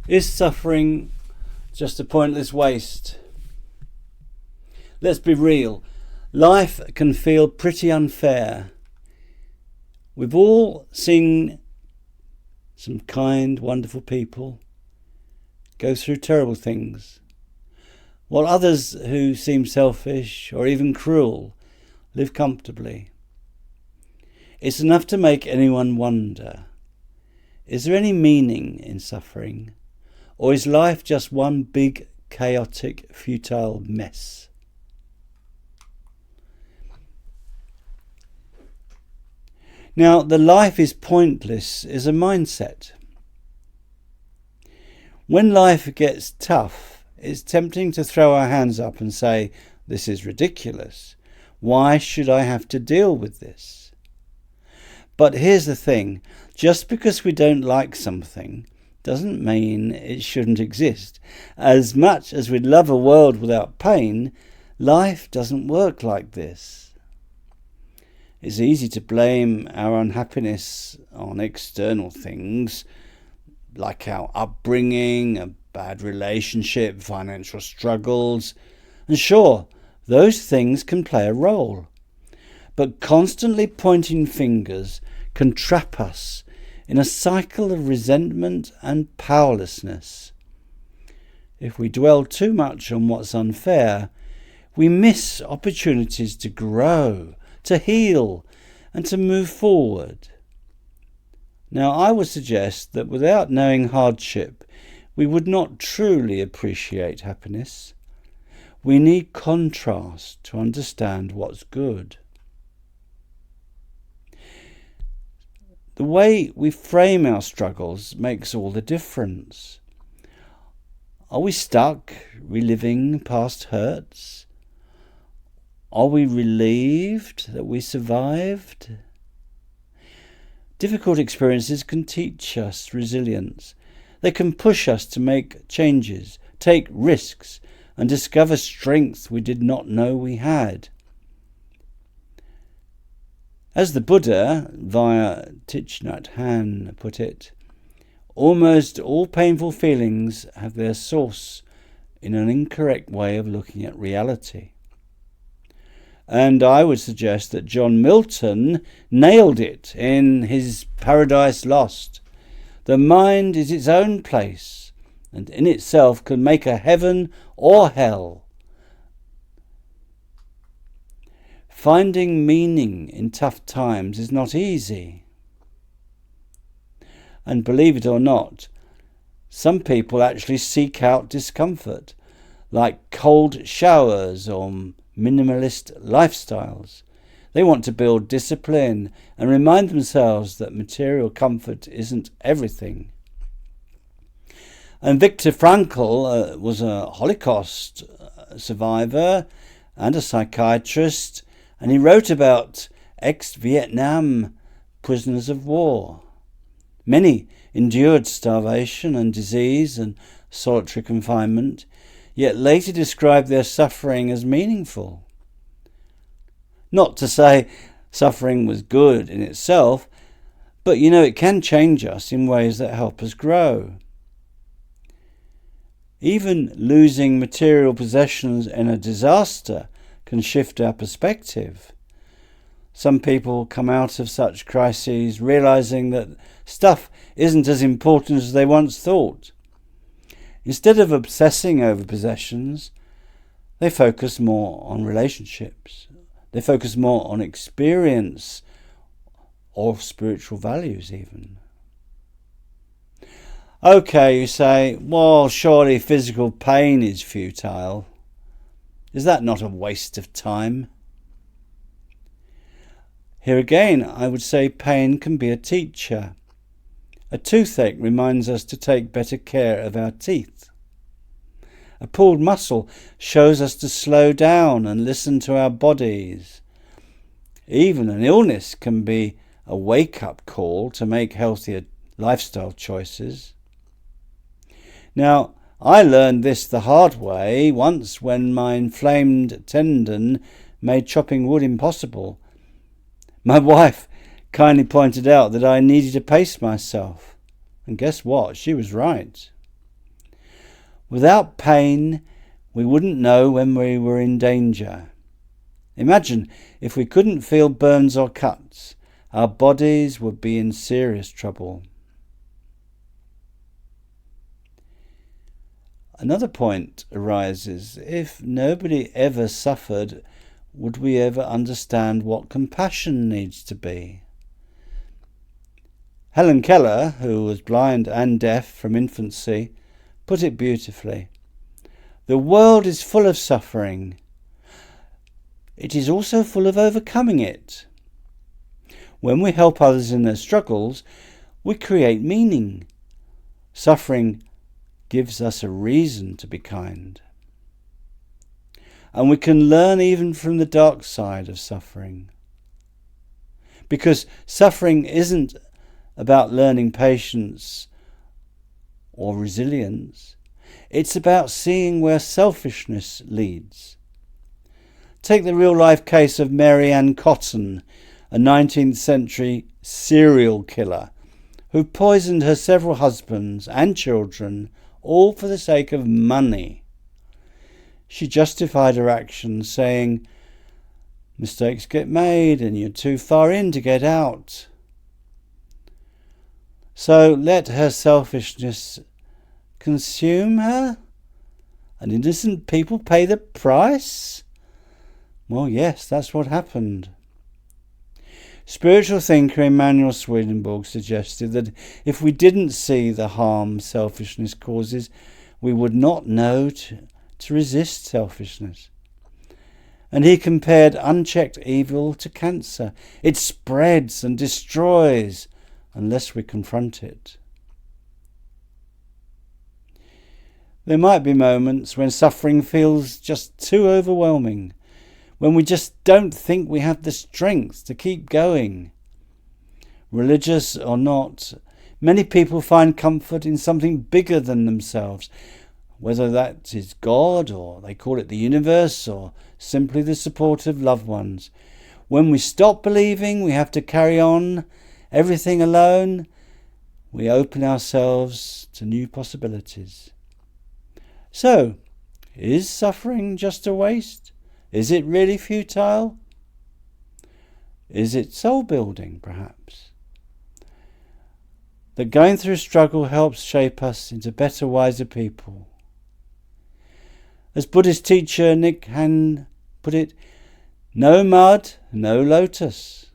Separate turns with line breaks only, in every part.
Is suffering just a pointless waste? Let's be real. Life can feel pretty unfair. We've all seen some kind, wonderful people go through terrible things, while others who seem selfish or even cruel live comfortably. It's enough to make anyone wonder, is there any meaning in suffering? Or is life just one big, chaotic, futile mess? Now, the life is pointless is a mindset. When life gets tough, it's tempting to throw our hands up and say, this is ridiculous. Why should I have to deal with this? But here's the thing, just because we don't like something doesn't mean it shouldn't exist. As much as we'd love a world without pain, life doesn't work like this. It's easy to blame our unhappiness on external things, like our upbringing, a bad relationship, financial struggles. And sure, those things can play a role. But constantly pointing fingers can trap us in a cycle of resentment and powerlessness. If we dwell too much on what's unfair, we miss opportunities to grow, to heal, and to move forward. Now, I would suggest that without knowing hardship, we would not truly appreciate happiness. We need contrast to understand what's good. The way we frame our struggles makes all the difference. Are we stuck, reliving past hurts? Are we relieved that we survived? Difficult experiences can teach us resilience. They can push us to make changes, take risks, and discover strength we did not know we had. As the Buddha, via Thich Nhat Hanh, put it, almost all painful feelings have their source in an incorrect way of looking at reality. And I would suggest that John Milton nailed it in his Paradise Lost. The mind is its own place, and in itself can make a heaven or hell. Finding meaning in tough times is not easy. And believe it or not, some people actually seek out discomfort, like cold showers or minimalist lifestyles. They want to build discipline and remind themselves that material comfort isn't everything. And Viktor Frankl was a Holocaust survivor and a psychiatrist, and he wrote about ex-Vietnam prisoners of war. Many endured starvation and disease and solitary confinement, yet later described their suffering as meaningful. Not to say suffering was good in itself, but it can change us in ways that help us grow. Even losing material possessions in a disaster can shift our perspective. Some people come out of such crises realizing that stuff isn't as important as they once thought. Instead of obsessing over possessions, they focus more on relationships. They focus more on experience or spiritual values even. Okay, you say, well, surely physical pain is futile. Is that not a waste of time? Here again, I would say pain can be a teacher. A toothache reminds us to take better care of our teeth. A pulled muscle shows us to slow down and listen to our bodies. Even an illness can be a wake-up call to make healthier lifestyle choices. Now, I learned this the hard way once when my inflamed tendon made chopping wood impossible. My wife kindly pointed out that I needed to pace myself. And guess what? She was right. Without pain, we wouldn't know when we were in danger. Imagine if we couldn't feel burns or cuts, our bodies would be in serious trouble. Another point arises: if nobody ever suffered, would we ever understand what compassion needs to be? Helen Keller, who was blind and deaf from infancy, put it beautifully. The world is full of suffering. It is also full of overcoming it. When we help others in their struggles, we create meaning. Suffering gives us a reason to be kind. And we can learn even from the dark side of suffering. Because suffering isn't about learning patience or resilience. It's about seeing where selfishness leads. Take the real-life case of Mary Ann Cotton, a 19th century serial killer who poisoned her several husbands and children, all for the sake of money. She justified her actions, saying, "Mistakes get made and you're too far in to get out." So let her selfishness consume her? And innocent people pay the price? Well, yes, that's what happened. Spiritual thinker Emanuel Swedenborg suggested that if we didn't see the harm selfishness causes, we would not know to resist selfishness. And he compared unchecked evil to cancer. It spreads and destroys unless we confront it. There might be moments when suffering feels just too overwhelming, when we just don't think we have the strength to keep going. Religious or not, many people find comfort in something bigger than themselves, whether that is God, or they call it the universe, or simply the support of loved ones. When we stop believing we have to carry on everything alone, we open ourselves to new possibilities. So, is suffering just a waste? Is it really futile? Is it soul-building, perhaps? That going through struggle helps shape us into better, wiser people. As Buddhist teacher Nick Han put it, no mud, no lotus.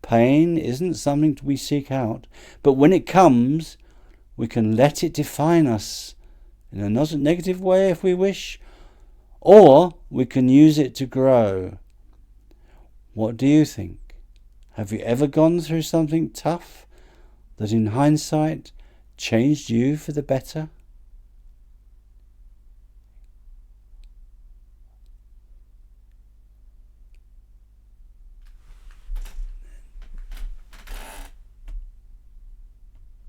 Pain isn't something we seek out, but when it comes, we can let it define us in a negative way if we wish, or we can use it to grow. What do you think? Have you ever gone through something tough that in hindsight changed you for the better?